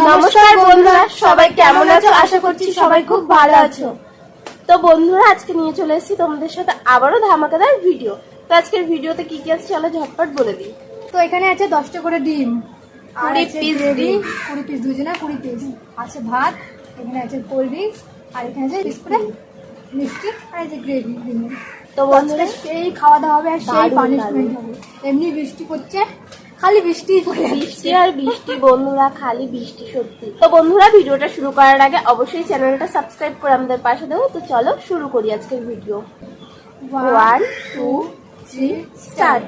নমস্কার বন্ধুরা, সবাই কেমন আছো? আশা করছি সবাই খুব ভালো আছো। তো বন্ধুরা, আজকে নিয়ে চলে এসেছি তোমাদের সাথে আবারও ধামাকাদার ভিডিও। তো আজকের ভিডিওতে কি কি আছে চলো ঝটপট বলে দিই। তো এখানে আছে 10টা করে ডিম, 20 পিস ডিম, 20 পিস, দুজনে 20 পিস আছে। ভাত, এখানে আছে কোল্ড ড্রিঙ্কস, আর এখানে আছে বিস্কুট, মিষ্টি, আর এই যে গ্রেভি। তো বন্ধুরা সেই খাওয়া দাওয়া হবে আর সেই দারুণ পানিশমেন্ট হবে। এমনি বৃষ্টি পড়ছে, খালি বৃষ্টি পড়ে বৃষ্টি আর বৃষ্টি বন্ধুরা, খালি বৃষ্টি সত্যি। তো বন্ধুরা, ভিডিওটা শুরু করার আগে অবশ্যই চ্যানেলটা সাবস্ক্রাইব করে আমাদের পাশে দেবো। তো চলো শুরু করি আজকের ভিডিও। 1 2 3 স্টার্ট।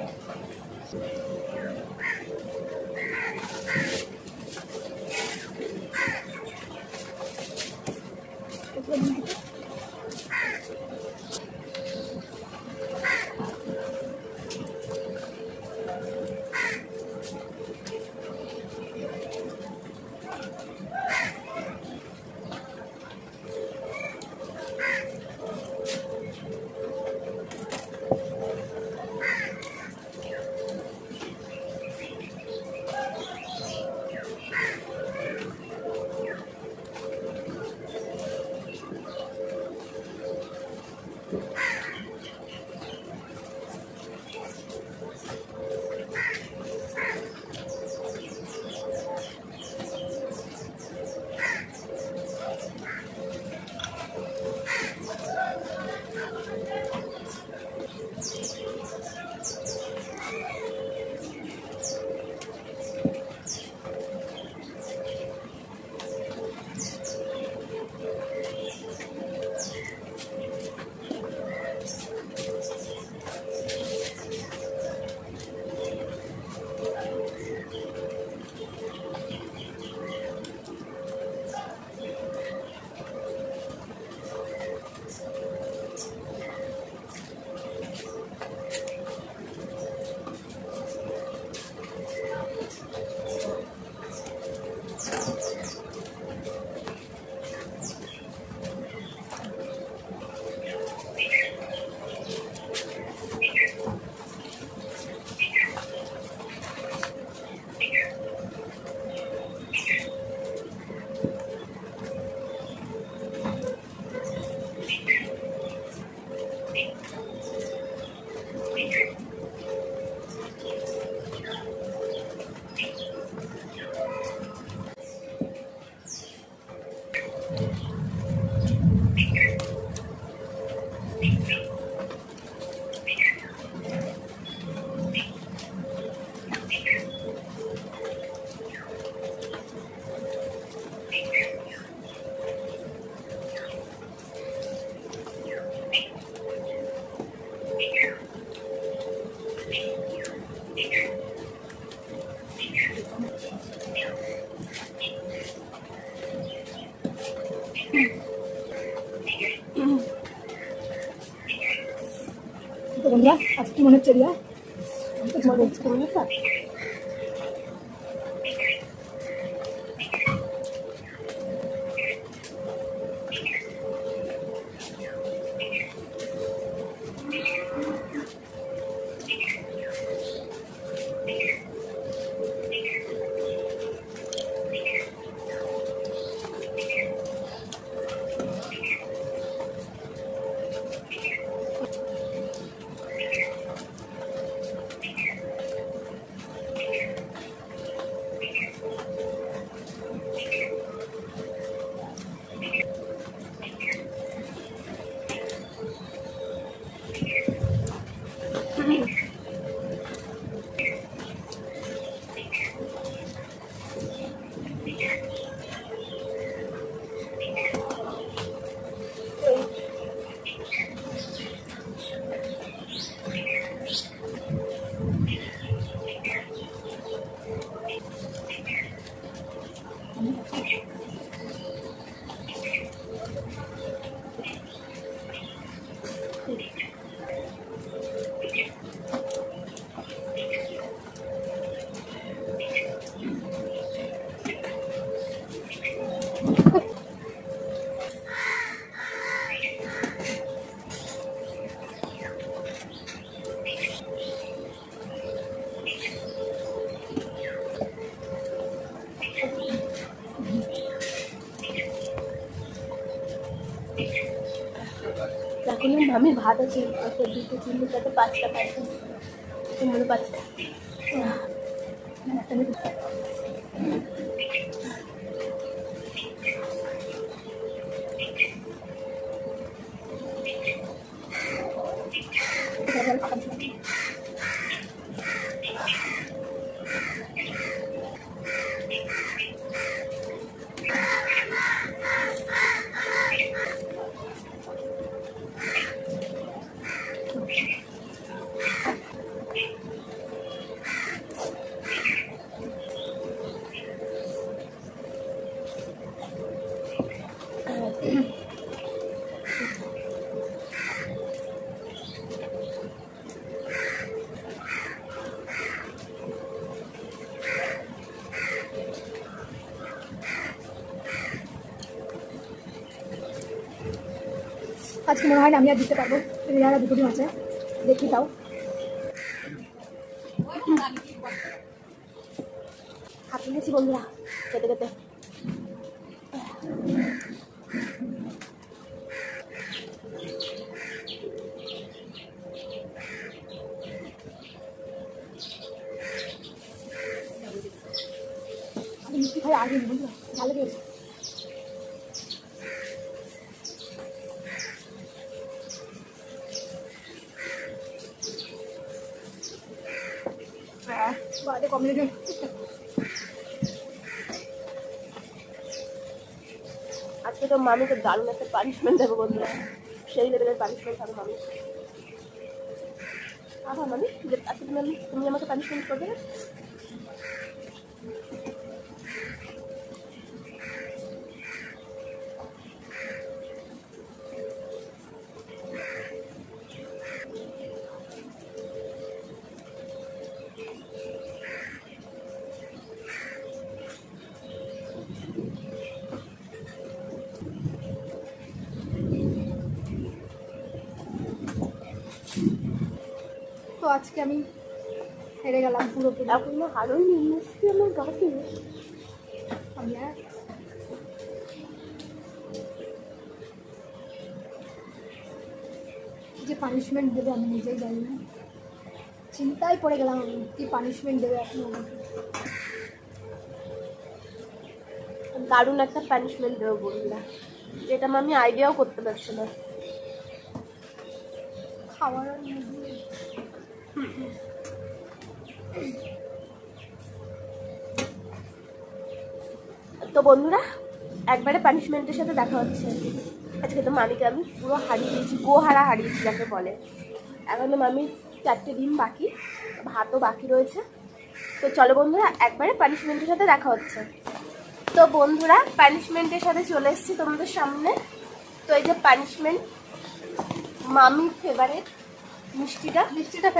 তো বন্ধুরা, আজকে মনে হচ্ছে রিয়া এখনো মামির ভাত আছে, একটা দুটো তিনটে চারটে পাঁচটা পাঁচটা মনে পাঁচটা। একটা মিনিট। আজকে মনে হয় না আমি আর দিতে পারবো, রিয়ারা দুটো ডিম আছে, দেখি তাও। হাঁপিয়ে গেছি বন্ধুরা খেতে খেতে। আমি মিষ্টি খাই আগে বন্ধুরা, ভালো লেগেছে। বাদে কমিউনিটি আজকে তো মামিকে দারুণ একটা পানিশমেন্ট দেবো বন্ধুরা, সেই লেভেলের পানিশমেন্ট হবে মামি। আবার মামি যে আজকে তুমি আমাকে পানিশমেন্ট করবে না? তো আজকে আমি হেরে গেলাম পুরোপুরি। এখনো হারোই মিষ্টি আমার গাছে। আমি আর যে পানিশমেন্ট দেবে আমি নিজেই জানি না, চিন্তায় পড়ে গেলাম আমি কি পানিশমেন্ট দেবে এখন আমাকে। দারুণ একটা পানিশমেন্ট দেবো বন্ধুরা, যেটা আমি আইডিয়াও করতে পারছি না। খাওয়ার আর মধ্যে তো বন্ধুরা একবারে পানিশমেন্টের সাথে দেখা হচ্ছে। আজকে তো মামিকে আমি পুরো হারিয়ে দিয়েছি, গোহারা হারিয়েছি যাকে বলে। এখনো মামির 4টে ডিম বাকি, ভাতও বাকি রয়েছে। তো চলো বন্ধুরা একবারে পানিশমেন্টের সাথে দেখা হচ্ছে। তো বন্ধুরা পানিশমেন্টের সাথে চলে এসেছি তোমাদের সামনে। তো এই যে পানিশমেন্ট, মামির ফেভারিট মিষ্টিটা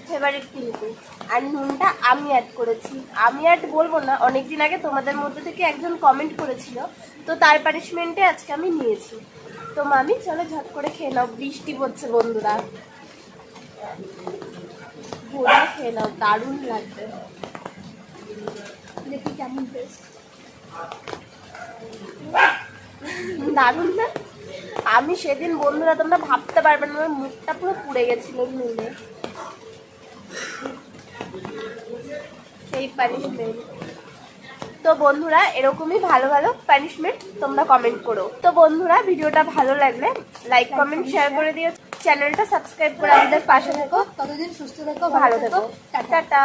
ফেভারিট কিন্তু, আর নুনটা আমি অ্যাড করেছি। আমি অ্যাড বলবো না, অনেকদিন আগে তোমাদের মধ্যে থেকে একজন কমেন্ট করেছিল, তো তার পানিশমেন্টে আজকে আমি নিয়েছি। তো মামি চলো ঝট করে খেয়ে নাও, বৃষ্টি পড়ছে বন্ধুরা, ভরে খেয়ে নাও, দারুণ লাগবে। দেখি কেমন টেস্ট। দারুণ না? আমি সেদিন বন্ধুরা তোমরা ভাবতে পারবে না, আমার মুখটা পুরো পুড়ে গেছিল নুনে। সেই পানিশমেন্ট। তো বন্ধুরা এরকমই ভালো ভালো পানিশমেন্ট তোমরা কমেন্ট করো। তো বন্ধুরা ভিডিওটা ভালো লাগলে লাইক কমেন্ট শেয়ার করে দিও, চ্যানেলটা সাবস্ক্রাইব করে আমাদের পাশে থেকো। ততদিন সুস্থ থেকো, ভালো থেকো, টাটা।